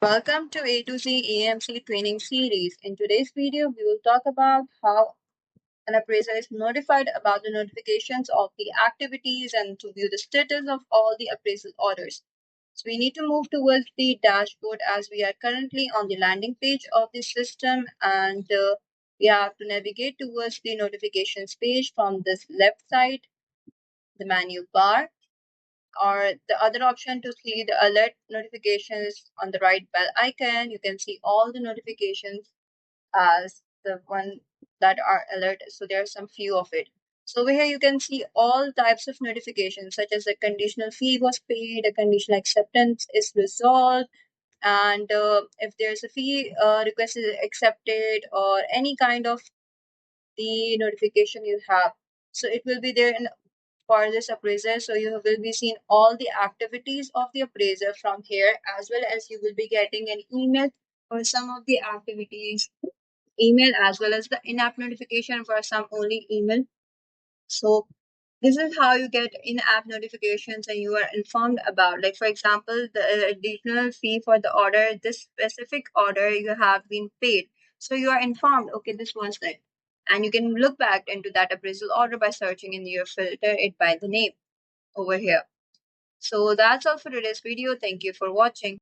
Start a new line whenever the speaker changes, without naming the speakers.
Welcome to A2Z AMC Training Series. In today's video, we will talk about how an appraiser is notified about the notifications of the activities and to view the status of all the appraisal orders. So we need to move towards the dashboard as we are currently on the landing page of the system, and we have to navigate towards the notifications page from this left side, the menu bar, or the other option to see the alert notifications on the right bell icon. You can see all the notifications as the one that are alerted. So there are some few of it. So over here you can see all types of notifications such as a conditional fee was paid, a conditional acceptance is resolved, and if there's a fee request is accepted or any kind of the notification you have. So it will be there in for this appraiser. So you will be seeing all the activities of the appraiser from here, as well as you will be getting an email for some of the activities, email as well as the in-app notification for some only email. So this is how you get in-app notifications and you are informed about, like for example, the additional fee for the order, this specific order you have been paid. So you are informed, okay, this was it. And you can look back into that appraisal order by searching in your filter it by the name over here. So that's all for today's video. Thank you for watching.